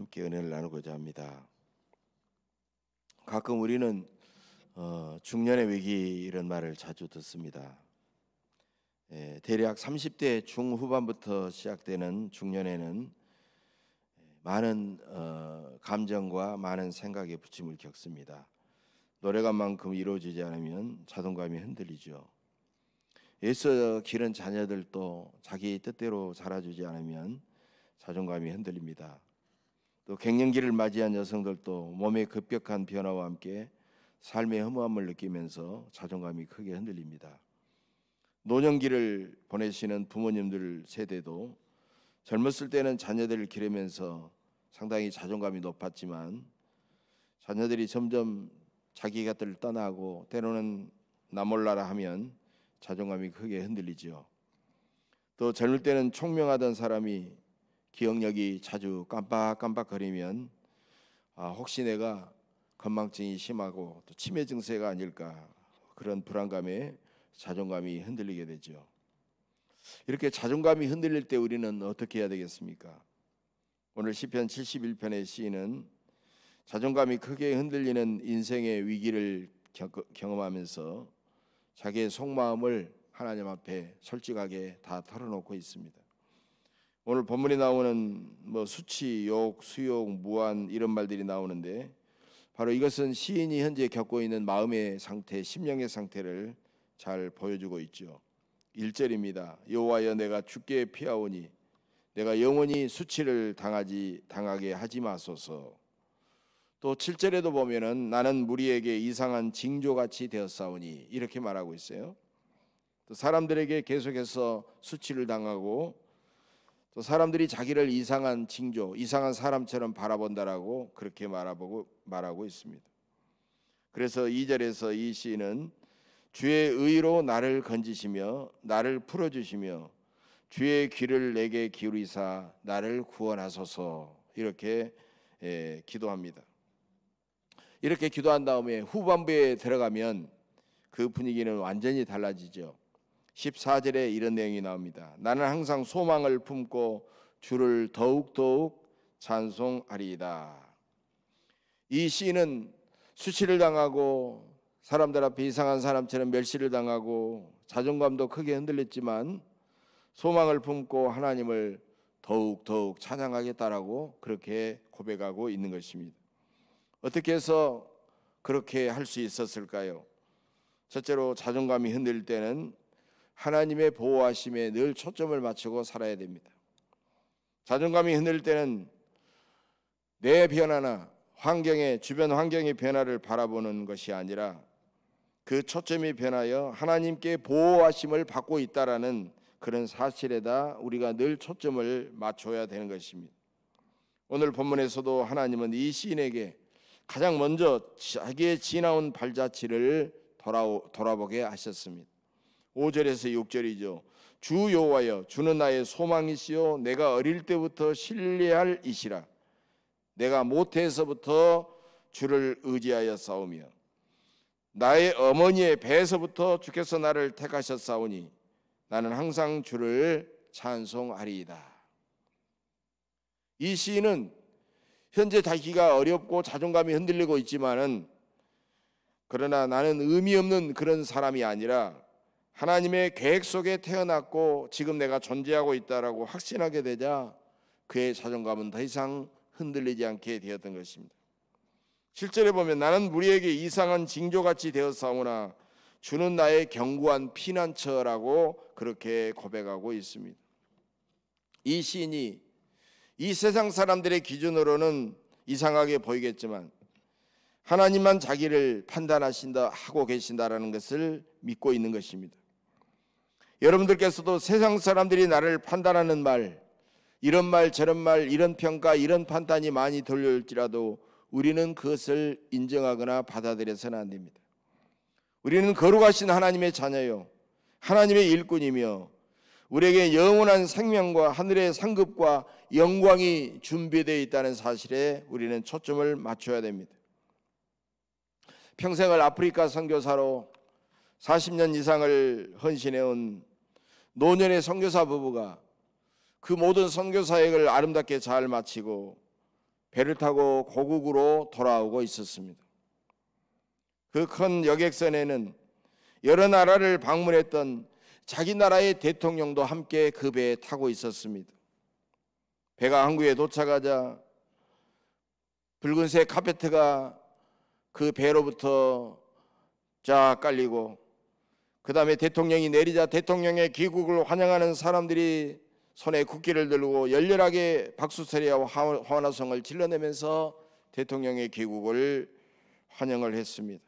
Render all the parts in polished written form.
함께 은혜를 나누고자 합니다. 가끔 우리는 중년의 위기 이런 말을 자주 듣습니다. 대략 30대 중후반부터 시작되는 중년에는 많은 감정과 많은 생각의 부침을 겪습니다. 노래간만큼 이루어지지 않으면 자존감이 흔들리죠. 애써 기른 자녀들도 자기 뜻대로 자라주지 않으면 자존감이 흔들립니다. 또 갱년기를 맞이한 여성들도 몸의 급격한 변화와 함께 삶의 허무함을 느끼면서 자존감이 크게 흔들립니다. 노년기를 보내시는 부모님들 세대도 젊었을 때는 자녀들을 기르면서 상당히 자존감이 높았지만 자녀들이 점점 자기 곁을 떠나고 때로는 나 몰라라 하면 자존감이 크게 흔들리죠. 또 젊을 때는 총명하던 사람이 기억력이 자주 깜빡깜빡거리면 혹시 내가 건망증이 심하고 또 치매 증세가 아닐까, 그런 불안감에 자존감이 흔들리게 되죠. 이렇게 자존감이 흔들릴 때 우리는 어떻게 해야 되겠습니까? 오늘 시편 71편의 시인은 자존감이 크게 흔들리는 인생의 위기를 경험하면서 자기의 속마음을 하나님 앞에 솔직하게 다 털어놓고 있습니다. 오늘 본문에 나오는 수치, 욕, 수욕, 무한 이런 말들이 나오는데 바로 이것은 시인이 현재 겪고 있는 마음의 상태, 심령의 상태를 잘 보여주고 있죠. 1절입니다. 여호와여, 내가 주께 피하오니 내가 영원히 수치를 당하게 하지 마소서. 또 7절에도 보면은 나는 무리에게 이상한 징조같이 되었사오니 이렇게 말하고 있어요. 또 사람들에게 계속해서 수치를 당하고 또 사람들이 자기를 이상한 징조, 이상한 사람처럼 바라본다라고 그렇게 말하고 있습니다. 그래서 2절에서 이 시인은 주의 의로 나를 건지시며 나를 풀어주시며 주의 귀를 내게 기울이사 나를 구원하소서, 이렇게 기도합니다. 이렇게 기도한 다음에 후반부에 들어가면 그 분위기는 완전히 달라지죠. 14절에 이런 내용이 나옵니다. 나는 항상 소망을 품고 주를 더욱더욱 찬송하리이다. 이 시인은 수치를 당하고 사람들 앞에 이상한 사람처럼 멸시를 당하고 자존감도 크게 흔들렸지만 소망을 품고 하나님을 더욱더욱 찬양하겠다라고 그렇게 고백하고 있는 것입니다. 어떻게 해서 그렇게 할 수 있었을까요? 첫째로 자존감이 흔들릴 때는 하나님의 보호하심에 늘 초점을 맞추고 살아야 됩니다. 자존감이 흔들릴 때는 내 변화나 주변 환경의 변화를 바라보는 것이 아니라 그 초점이 변하여 하나님께 보호하심을 받고 있다라는 그런 사실에다 우리가 늘 초점을 맞춰야 되는 것입니다. 오늘 본문에서도 하나님은 이 시인에게 가장 먼저 자기의 지나온 발자취를 돌아보게 하셨습니다. 5절에서 6절이죠. 주 여호와여, 주는 나의 소망이시요 내가 어릴 때부터 신뢰할 이시라. 내가 모태에서부터 주를 의지하여 싸우며 나의 어머니의 배에서부터 주께서 나를 택하셨사오니 나는 항상 주를 찬송하리이다. 이 시인은 현재 자기가 어렵고 자존감이 흔들리고 있지만은 그러나 나는 의미 없는 그런 사람이 아니라 하나님의 계획 속에 태어났고 지금 내가 존재하고 있다라고 확신하게 되자 그의 자존감은 더 이상 흔들리지 않게 되었던 것입니다. 7절에 보면 나는 무리에게 이상한 징조같이 되었사오나 주는 나의 견고한 피난처라고 그렇게 고백하고 있습니다. 이 시인이 이 세상 사람들의 기준으로는 이상하게 보이겠지만 하나님만 자기를 판단하신다 하고 계신다라는 것을 믿고 있는 것입니다. 여러분들께서도 세상 사람들이 나를 판단하는 말, 이런 말 저런 말, 이런 평가, 이런 판단이 많이 들려올지라도 우리는 그것을 인정하거나 받아들여서는 안 됩니다. 우리는 거룩하신 하나님의 자녀요, 하나님의 일꾼이며 우리에게 영원한 생명과 하늘의 상급과 영광이 준비되어 있다는 사실에 우리는 초점을 맞춰야 됩니다. 평생을 아프리카 선교사로 40년 이상을 헌신해온 노년의 선교사 부부가 그 모든 선교 사역을 아름답게 잘 마치고 배를 타고 고국으로 돌아오고 있었습니다. 그 큰 여객선에는 여러 나라를 방문했던 자기 나라의 대통령도 함께 그 배에 타고 있었습니다. 배가 항구에 도착하자 붉은색 카페트가 그 배로부터 쫙 깔리고, 그 다음에 대통령이 내리자 대통령의 귀국을 환영하는 사람들이 손에 국기를 들고 열렬하게 박수소리와 환호성을 질러내면서 대통령의 귀국을 환영을 했습니다.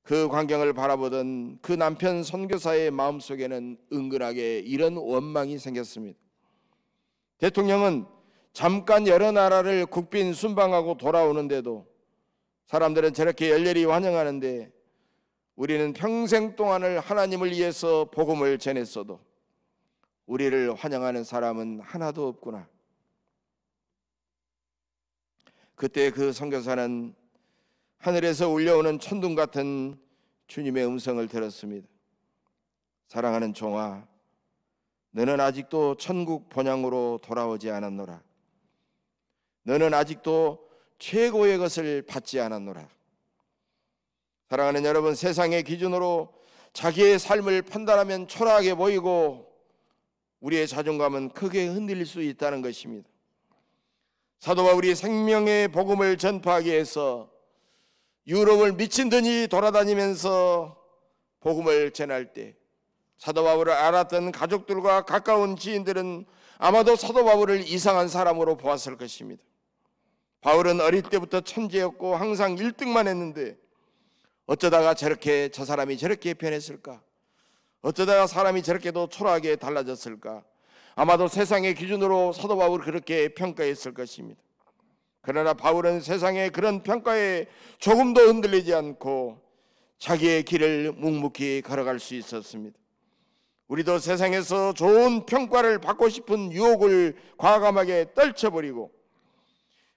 그 광경을 바라보던 그 남편 선교사의 마음속에는 은근하게 이런 원망이 생겼습니다. 대통령은 잠깐 여러 나라를 국빈 순방하고 돌아오는데도 사람들은 저렇게 열렬히 환영하는데, 우리는 평생 동안을 하나님을 위해서 복음을 전했어도 우리를 환영하는 사람은 하나도 없구나. 그때 그 선교사는 하늘에서 울려오는 천둥 같은 주님의 음성을 들었습니다. 사랑하는 종아, 너는 아직도 천국 본향으로 돌아오지 않았노라. 너는 아직도 최고의 것을 받지 않았노라. 사랑하는 여러분, 세상의 기준으로 자기의 삶을 판단하면 초라하게 보이고 우리의 자존감은 크게 흔들릴 수 있다는 것입니다. 사도 바울이 생명의 복음을 전파하기 위해서 유럽을 미친 듯이 돌아다니면서 복음을 전할 때 사도 바울을 알았던 가족들과 가까운 지인들은 아마도 사도 바울을 이상한 사람으로 보았을 것입니다. 바울은 어릴 때부터 천재였고 항상 1등만 했는데 어쩌다가 저 사람이 저렇게 변했을까? 어쩌다가 사람이 저렇게도 초라하게 달라졌을까? 아마도 세상의 기준으로 사도 바울을 그렇게 평가했을 것입니다. 그러나 바울은 세상의 그런 평가에 조금도 흔들리지 않고 자기의 길을 묵묵히 걸어갈 수 있었습니다. 우리도 세상에서 좋은 평가를 받고 싶은 유혹을 과감하게 떨쳐버리고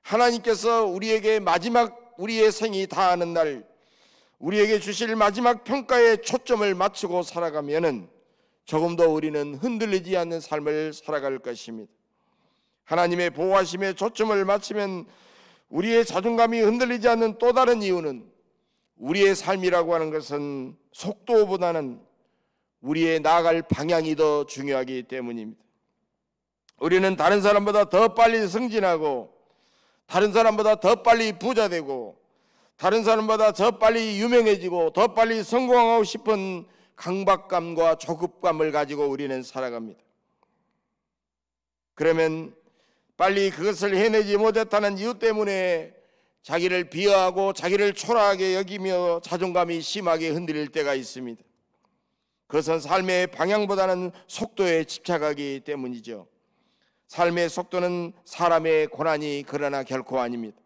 하나님께서 우리에게 마지막 우리의 생이 다하는 날 우리에게 주실 마지막 평가에 초점을 맞추고 살아가면은 조금도 우리는 흔들리지 않는 삶을 살아갈 것입니다. 하나님의 보호하심에 초점을 맞추면 우리의 자존감이 흔들리지 않는 또 다른 이유는 우리의 삶이라고 하는 것은 속도보다는 우리의 나아갈 방향이 더 중요하기 때문입니다. 우리는 다른 사람보다 더 빨리 승진하고 다른 사람보다 더 빨리 부자 되고 다른 사람보다 더 빨리 유명해지고 더 빨리 성공하고 싶은 강박감과 조급감을 가지고 우리는 살아갑니다. 그러면 빨리 그것을 해내지 못했다는 이유 때문에 자기를 비하하고 자기를 초라하게 여기며 자존감이 심하게 흔들릴 때가 있습니다. 그것은 삶의 방향보다는 속도에 집착하기 때문이죠. 삶의 속도는 사람의 고난이 그러나 결코 아닙니다.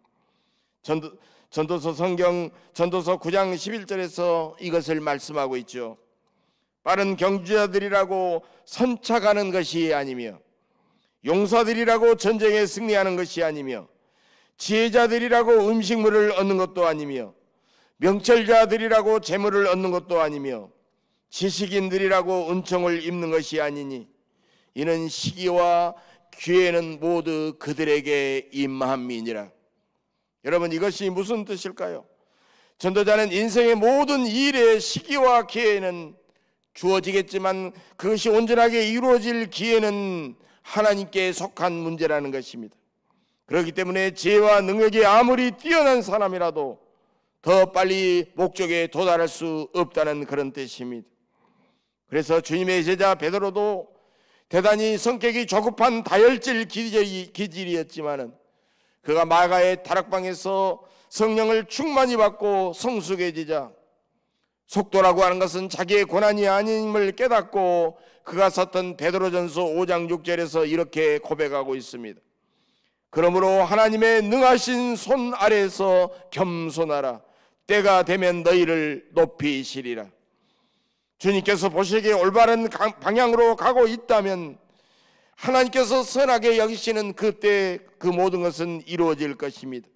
전도서 성경 전도서 9장 11절에서 이것을 말씀하고 있죠. 빠른 경주자들이라고 선착하는 것이 아니며 용사들이라고 전쟁에 승리하는 것이 아니며 지혜자들이라고 음식물을 얻는 것도 아니며 명철자들이라고 재물을 얻는 것도 아니며 지식인들이라고 은총을 입는 것이 아니니 이는 시기와 기회는 모두 그들에게 임함이니라. 여러분, 이것이 무슨 뜻일까요? 전도자는 인생의 모든 일의 시기와 기회는 주어지겠지만 그것이 온전하게 이루어질 기회는 하나님께 속한 문제라는 것입니다. 그렇기 때문에 지혜와 능력이 아무리 뛰어난 사람이라도 더 빨리 목적에 도달할 수 없다는 그런 뜻입니다. 그래서 주님의 제자 베드로도 대단히 성격이 조급한 다혈질 기질이었지만은 그가 마가의 다락방에서 성령을 충만히 받고 성숙해지자 속도라고 하는 것은 자기의 고난이 아님을 깨닫고 그가 썼던 베드로전서 5장 6절에서 이렇게 고백하고 있습니다. 그러므로 하나님의 능하신 손 아래에서 겸손하라. 때가 되면 너희를 높이시리라. 주님께서 보시기에 올바른 방향으로 가고 있다면 하나님께서 선하게 여기시는 그때 그 모든 것은 이루어질 것입니다.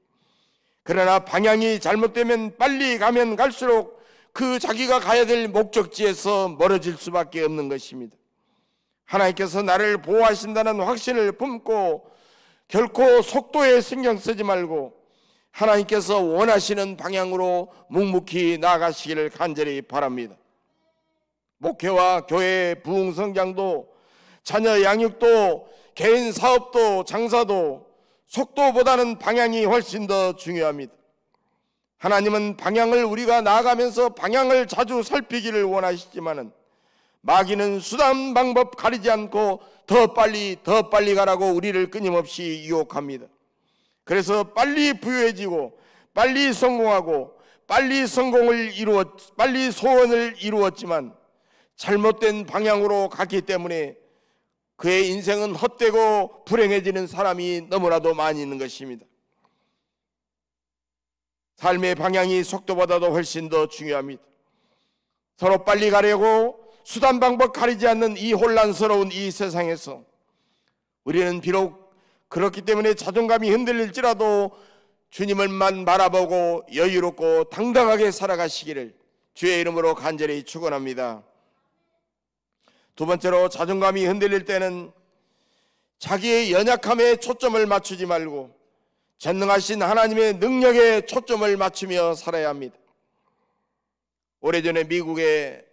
그러나 방향이 잘못되면 빨리 가면 갈수록 그 자기가 가야 될 목적지에서 멀어질 수밖에 없는 것입니다. 하나님께서 나를 보호하신다는 확신을 품고 결코 속도에 신경 쓰지 말고 하나님께서 원하시는 방향으로 묵묵히 나아가시기를 간절히 바랍니다. 목회와 교회 부흥 성장도, 자녀 양육도, 개인 사업도, 장사도 속도보다는 방향이 훨씬 더 중요합니다. 하나님은 방향을 우리가 나아가면서 방향을 자주 살피기를 원하시지만은 마귀는 수단 방법 가리지 않고 더 빨리 가라고 우리를 끊임없이 유혹합니다. 그래서 빨리 부유해지고 빨리 성공하고 빨리 소원을 이루었지만 잘못된 방향으로 갔기 때문에 그의 인생은 헛되고 불행해지는 사람이 너무나도 많이 있는 것입니다. 삶의 방향이 속도보다도 훨씬 더 중요합니다. 서로 빨리 가려고 수단 방법 가리지 않는 이 혼란스러운 이 세상에서 우리는 비록 그렇기 때문에 자존감이 흔들릴지라도 주님을만 바라보고 여유롭고 당당하게 살아가시기를 주의 이름으로 간절히 축원합니다. 두 번째로, 자존감이 흔들릴 때는 자기의 연약함에 초점을 맞추지 말고 전능하신 하나님의 능력에 초점을 맞추며 살아야 합니다. 오래전에 미국의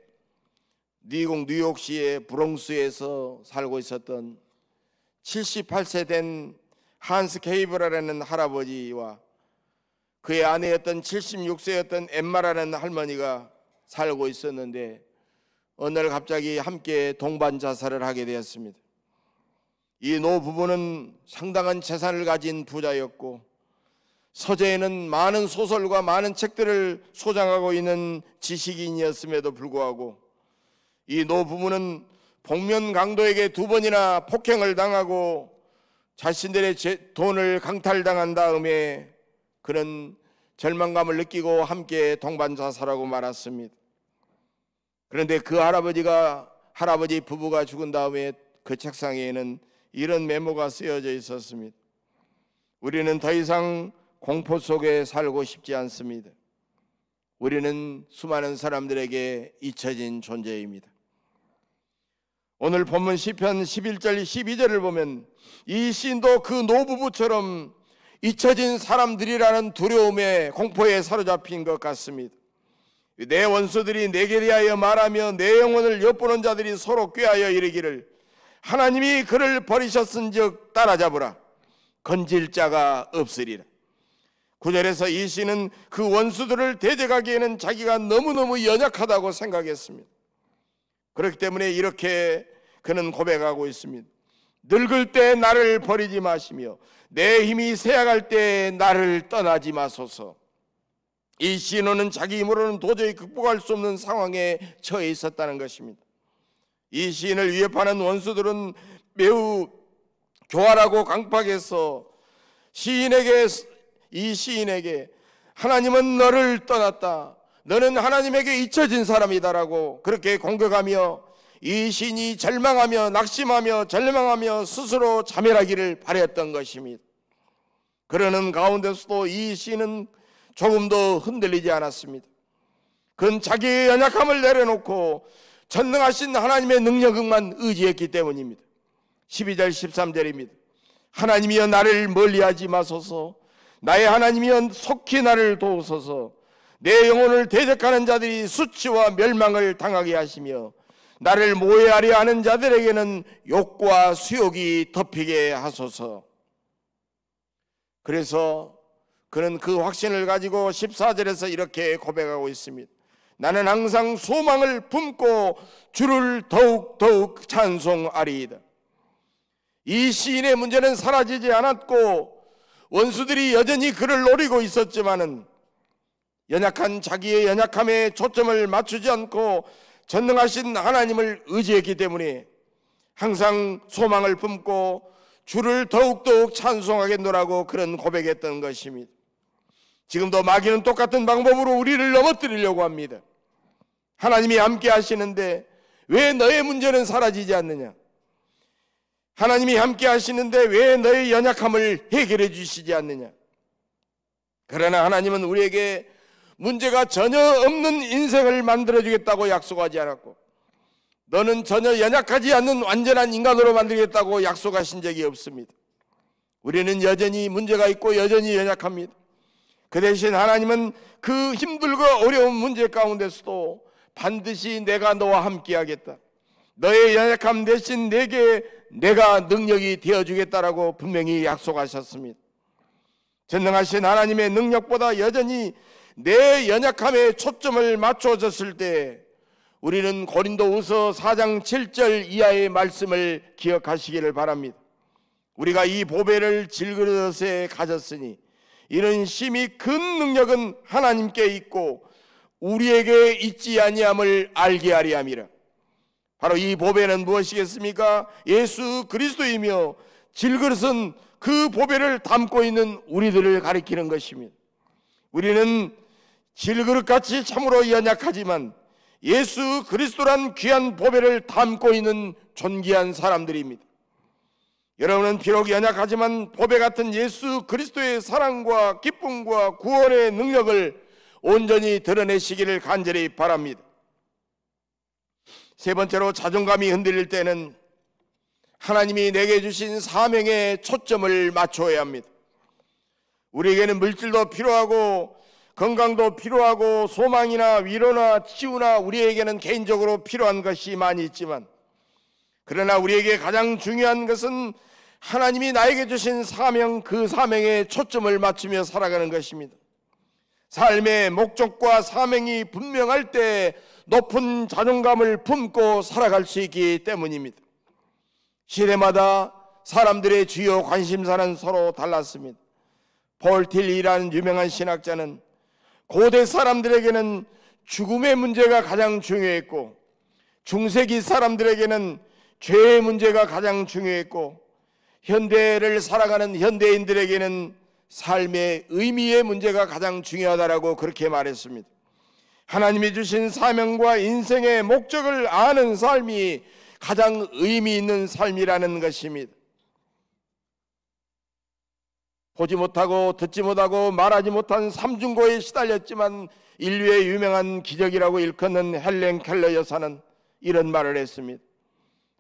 뉴욕시의 브롱스에서 살고 있었던 78세 된 한스 케이브라라는 할아버지와 그의 아내였던 76세였던 엠마라는 할머니가 살고 있었는데 어느 날 갑자기 함께 동반 자살을 하게 되었습니다. 이 노부부는 상당한 재산을 가진 부자였고 서재에는 많은 소설과 많은 책들을 소장하고 있는 지식인이었음에도 불구하고 이 노부부는 복면 강도에게 2번이나 폭행을 당하고 자신들의 돈을 강탈당한 다음에 그런 절망감을 느끼고 함께 동반 자살하고 말았습니다. 그런데 그 할아버지 부부가 죽은 다음에 그 책상에는 이런 메모가 쓰여져 있었습니다. 우리는 더 이상 공포 속에 살고 싶지 않습니다. 우리는 수많은 사람들에게 잊혀진 존재입니다. 오늘 본문 시편 11절 12절을 보면 이 시인도 그 노부부처럼 잊혀진 사람들이라는 두려움에 공포에 사로잡힌 것 같습니다. 내 원수들이 내게 대하여 말하며 내 영혼을 엿보는 자들이 서로 꾀하여 이르기를 하나님이 그를 버리셨은즉 따라잡으라, 건질 자가 없으리라. 9절에서 이 시인은 그 원수들을 대적하기에는 자기가 너무너무 연약하다고 생각했습니다. 그렇기 때문에 이렇게 그는 고백하고 있습니다. 늙을 때 나를 버리지 마시며 내 힘이 쇠약할 때 나를 떠나지 마소서. 이 시인은 자기 힘으로는 도저히 극복할 수 없는 상황에 처해 있었다는 것입니다. 이 시인을 위협하는 원수들은 매우 교활하고 강팍해서 이 시인에게 하나님은 너를 떠났다, 너는 하나님에게 잊혀진 사람이다라고 그렇게 공격하며 이 시인이 절망하며 낙심하며 절망하며 스스로 자멸하기를 바랬던 것입니다. 그러는 가운데서도 이 시인은 조금도 흔들리지 않았습니다. 그는 자기의 연약함을 내려놓고 전능하신 하나님의 능력만 의지했기 때문입니다. 12절 13절입니다. 하나님이여 나를 멀리하지 마소서, 나의 하나님이여 속히 나를 도우소서. 내 영혼을 대적하는 자들이 수치와 멸망을 당하게 하시며 나를 모해하려 하는 자들에게는 욕과 수욕이 덮이게 하소서. 그래서 그는 그 확신을 가지고 14절에서 이렇게 고백하고 있습니다. 나는 항상 소망을 품고 주를 더욱 찬송하리이다. 이 시인의 문제는 사라지지 않았고 원수들이 여전히 그를 노리고 있었지만은 연약한 자기의 연약함에 초점을 맞추지 않고 전능하신 하나님을 의지했기 때문에 항상 소망을 품고 주를 더욱 찬송하겠노라고 그런 고백했던 것입니다. 지금도 마귀는 똑같은 방법으로 우리를 넘어뜨리려고 합니다. 하나님이 함께 하시는데 왜 너의 문제는 사라지지 않느냐? 하나님이 함께 하시는데 왜 너의 연약함을 해결해 주시지 않느냐? 그러나 하나님은 우리에게 문제가 전혀 없는 인생을 만들어주겠다고 약속하지 않았고 너는 전혀 연약하지 않는 완전한 인간으로 만들겠다고 약속하신 적이 없습니다. 우리는 여전히 문제가 있고 여전히 연약합니다. 그 대신 하나님은 그 힘들고 어려운 문제 가운데서도 반드시 내가 너와 함께하겠다, 너의 연약함 대신 내게 내가 능력이 되어주겠다라고 분명히 약속하셨습니다. 전능하신 하나님의 능력보다 여전히 내 연약함에 초점을 맞춰졌을 때 우리는 고린도후서 4장 7절 이하의 말씀을 기억하시기를 바랍니다. 우리가 이 보배를 질그릇에 가졌으니 이는 심히 큰 능력은 하나님께 있고 우리에게 있지 아니함을 알게 하리 함이라. 바로 이 보배는 무엇이겠습니까? 예수 그리스도이며 질그릇은 그 보배를 담고 있는 우리들을 가리키는 것입니다. 우리는 질그릇같이 참으로 연약하지만 예수 그리스도란 귀한 보배를 담고 있는 존귀한 사람들입니다. 여러분은 비록 연약하지만 보배 같은 예수 그리스도의 사랑과 기쁨과 구원의 능력을 온전히 드러내시기를 간절히 바랍니다. 세 번째로, 자존감이 흔들릴 때는 하나님이 내게 주신 사명에 초점을 맞춰야 합니다. 우리에게는 물질도 필요하고 건강도 필요하고 소망이나 위로나 치유나 우리에게는 개인적으로 필요한 것이 많이 있지만, 그러나 우리에게 가장 중요한 것은 하나님이 나에게 주신 사명, 그 사명에 초점을 맞추며 살아가는 것입니다. 삶의 목적과 사명이 분명할 때 높은 자존감을 품고 살아갈 수 있기 때문입니다. 시대마다 사람들의 주요 관심사는 서로 달랐습니다. 폴 틸리라는 유명한 신학자는 고대 사람들에게는 죽음의 문제가 가장 중요했고, 중세기 사람들에게는 죄의 문제가 가장 중요했고, 현대를 살아가는 현대인들에게는 삶의 의미의 문제가 가장 중요하다라고 그렇게 말했습니다. 하나님이 주신 사명과 인생의 목적을 아는 삶이 가장 의미 있는 삶이라는 것입니다. 보지 못하고 듣지 못하고 말하지 못한 삼중고에 시달렸지만 인류의 유명한 기적이라고 일컫는 헬렌 켈러 여사는 이런 말을 했습니다.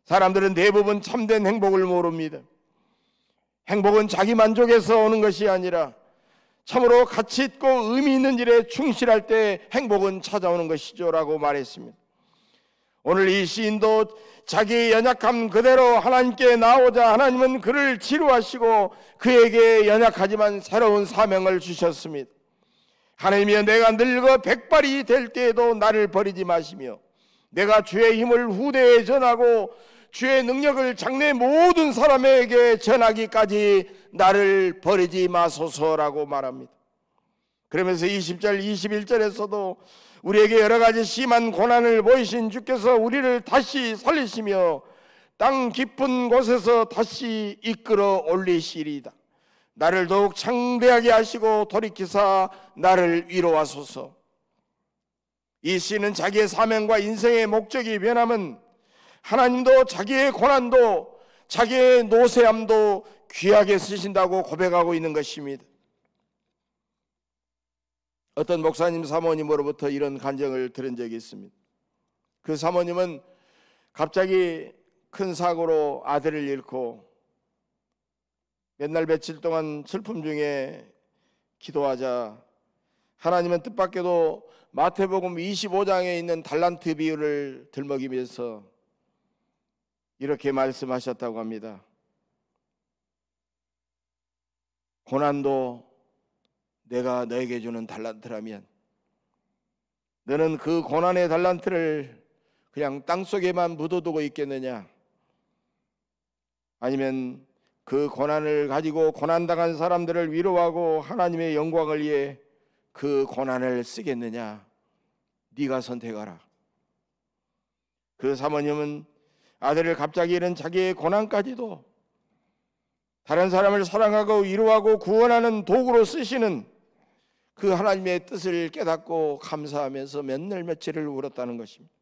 사람들은 대부분 참된 행복을 모릅니다. 행복은 자기 만족에서 오는 것이 아니라 참으로 가치 있고 의미 있는 일에 충실할 때 행복은 찾아오는 것이죠 라고 말했습니다. 오늘 이 시인도 자기의 연약함 그대로 하나님께 나오자 하나님은 그를 치료하시고 그에게 연약하지만 새로운 사명을 주셨습니다. 하나님이여, 내가 늙어 백발이 될 때에도 나를 버리지 마시며 내가 주의 힘을 후대에 전하고 주의 능력을 장래 모든 사람에게 전하기까지 나를 버리지 마소서라고 말합니다. 그러면서 20절 21절에서도 우리에게 여러 가지 심한 고난을 보이신 주께서 우리를 다시 살리시며 땅 깊은 곳에서 다시 이끌어 올리시리이다. 나를 더욱 창대하게 하시고 돌이키사 나를 위로하소서. 이 시는 자기의 사명과 인생의 목적이 변하면 하나님도 자기의 고난도 자기의 노쇠함도 귀하게 쓰신다고 고백하고 있는 것입니다. 어떤 목사님 사모님으로부터 이런 간증을 들은 적이 있습니다. 그 사모님은 갑자기 큰 사고로 아들을 잃고 몇 날 며칠 동안 슬픔 중에 기도하자 하나님은 뜻밖에도 마태복음 25장에 있는 달란트 비유를 들먹이면서 이렇게 말씀하셨다고 합니다. 고난도 내가 너에게 주는 달란트라면 너는 그 고난의 달란트를 그냥 땅속에만 묻어두고 있겠느냐? 아니면 그 고난을 가지고 고난당한 사람들을 위로하고 하나님의 영광을 위해 그 고난을 쓰겠느냐? 네가 선택하라. 그 사모님은 아들을 갑자기 잃은 자기의 고난까지도 다른 사람을 사랑하고 위로하고 구원하는 도구로 쓰시는 그 하나님의 뜻을 깨닫고 감사하면서 몇 날 며칠을 울었다는 것입니다.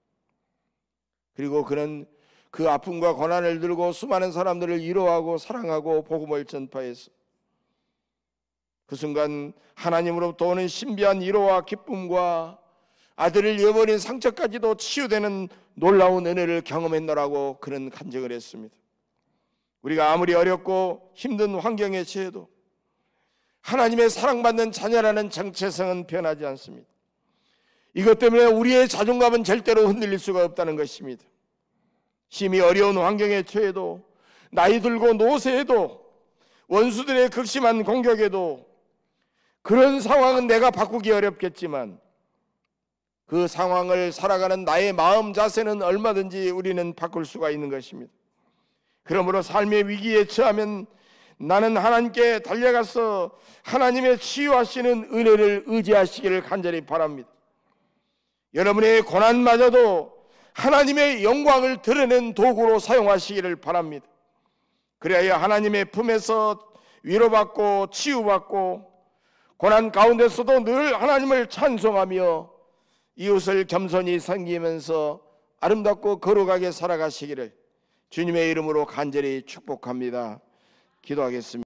그리고 그는 그 아픔과 고난을 들고 수많은 사람들을 위로하고 사랑하고 복음을 전파해서 그 순간 하나님으로부터 오는 신비한 위로와 기쁨과 아들을 잃어버린 상처까지도 치유되는 놀라운 은혜를 경험했노라고 그는 간증을 했습니다. 우리가 아무리 어렵고 힘든 환경에 처해도 하나님의 사랑받는 자녀라는 정체성은 변하지 않습니다. 이것 때문에 우리의 자존감은 절대로 흔들릴 수가 없다는 것입니다. 심히 어려운 환경에 처해도, 나이 들고 노쇠해도, 원수들의 극심한 공격에도, 그런 상황은 내가 바꾸기 어렵겠지만 그 상황을 살아가는 나의 마음 자세는 얼마든지 우리는 바꿀 수가 있는 것입니다. 그러므로 삶의 위기에 처하면 나는 하나님께 달려가서 하나님의 치유하시는 은혜를 의지하시기를 간절히 바랍니다. 여러분의 고난마저도 하나님의 영광을 드러낸 도구로 사용하시기를 바랍니다. 그래야 하나님의 품에서 위로받고 치유받고 고난 가운데서도 늘 하나님을 찬송하며 이웃을 겸손히 섬기면서 아름답고 거룩하게 살아가시기를 주님의 이름으로 간절히 축복합니다. 기도하겠습니다.